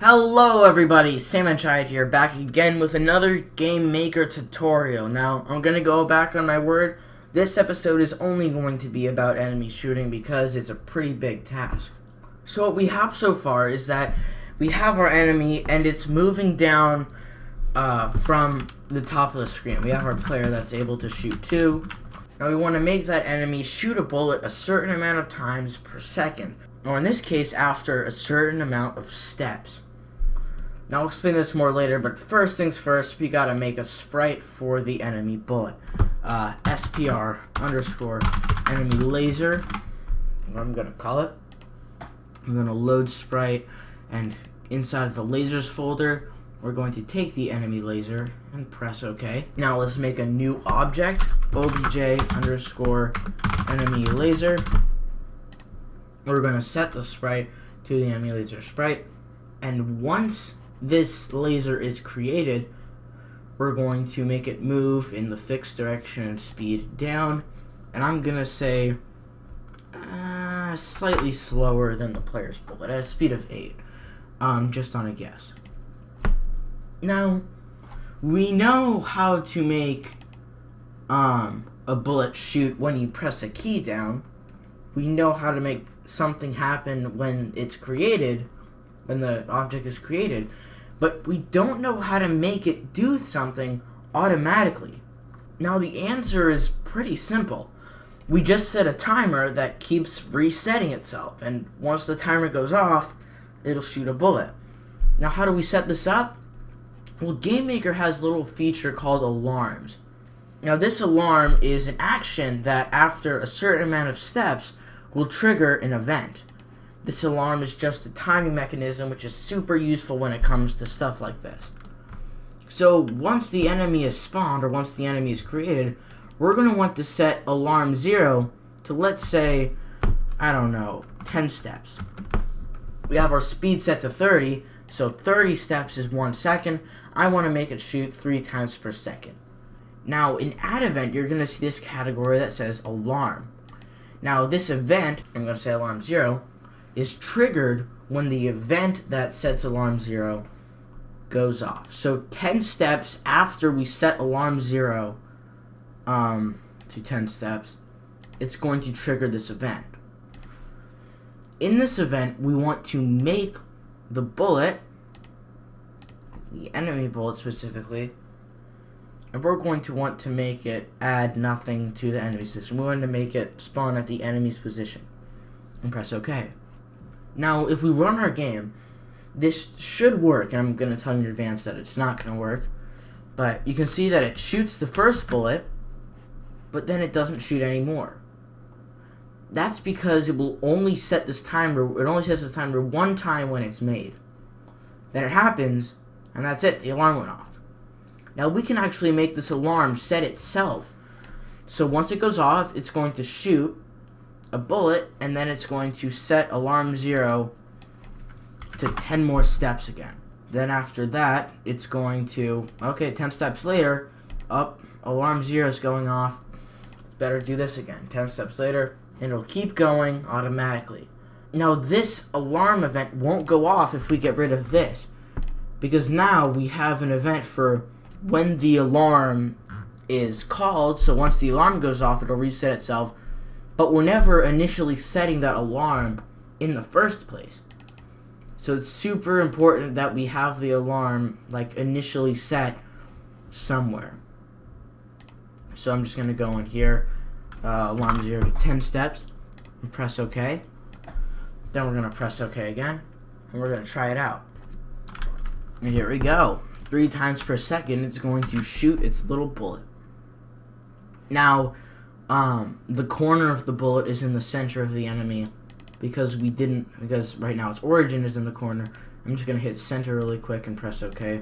Hello everybody, Salmon here, back again with another Game Maker tutorial. Now, I'm going to go back on my word. This episode is only going to be about enemy shooting because it's a pretty big task. So what we have so far is that we have our enemy and it's moving down from the top of the screen. We have our player that's able to shoot too. Now we want to make that enemy shoot a bullet a certain amount of times per second. Or in this case, after a certain amount of steps. Now I'll explain this more later, but first things first, we gotta make a sprite for the enemy bullet. SPR underscore enemy laser, what I'm gonna call it. I'm gonna load sprite, and inside of the lasers folder, we're going to take the enemy laser and press OK. Now let's make a new object, obj underscore enemy laser. We're gonna set the sprite to the enemy laser sprite, and once this laser is created, we're going to make it move in the fixed direction and speed down, and I'm gonna say slightly slower than the player's bullet at a speed of 8, just on a guess. Now we know how to make a bullet shoot when you press a key down. We know how to make something happen when it's created, when the object is created, but we don't know how to make it do something automatically. Now the answer is pretty simple. We just set a timer that keeps resetting itself, and once the timer goes off, it'll shoot a bullet. Now how do we set this up? Well, GameMaker has a little feature called alarms. Now this alarm is an action that after a certain amount of steps will trigger an event. This alarm is just a timing mechanism which is super useful when it comes to stuff like this. So once the enemy is spawned, or once the enemy is created, we're going to want to set alarm 0 to, let's say, I don't know, 10 steps. We have our speed set to 30, so 30 steps is 1 second. I want to make it shoot 3 times per second. Now in add event, you're going to see this category that says alarm. Now this event, I'm going to say alarm 0, is triggered when the event that sets alarm 0 goes off. So 10 steps after we set alarm 0 to 10 steps, it's going to trigger this event. In this event, we want to make the bullet, the enemy bullet specifically, and we're going to want to make it add nothing to the enemy system. We want to make it spawn at the enemy's position and press OK. Now, if we run our game, this should work, and I'm going to tell you in advance that it's not going to work, but you can see that it shoots the first bullet, but then it doesn't shoot anymore. That's because it will only set this timer, it only sets this timer one time when it's made. Then it happens, and that's it, the alarm went off. Now we can actually make this alarm set itself. So once it goes off, it's going to shoot a bullet, and then it's going to set alarm 0 to 10 more steps again. Then after that, it's going to, okay, 10 steps later, alarm 0 is going off. Better do this again. 10 steps later, and it'll keep going automatically. Now this alarm event won't go off if we get rid of this, because now we have an event for when the alarm is called. So once the alarm goes off, it'll reset itself, but we're never initially setting that alarm in the first place. So it's super important that we have the alarm like initially set somewhere. So I'm just going to go in here, alarm 0 to 10 steps, and press OK. Then we're going to press OK again, and we're going to try it out. And here we go. 3 times per second, it's going to shoot its little bullet. Now, the corner of the bullet is in the center of the enemy because right now its origin is in the corner. I'm just going to hit center really quick and press OK.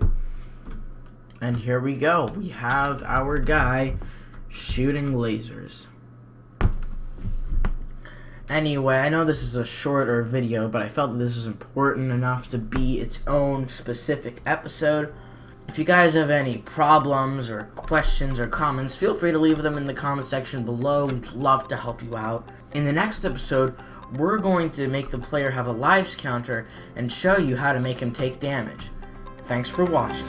And here we go. We have our guy shooting lasers. Anyway, I know this is a shorter video, but I felt that this was important enough to be its own specific episode. If you guys have any problems or questions or comments, feel free to leave them in the comment section below. We'd love to help you out. In the next episode, we're going to make the player have a lives counter and show you how to make him take damage. Thanks for watching.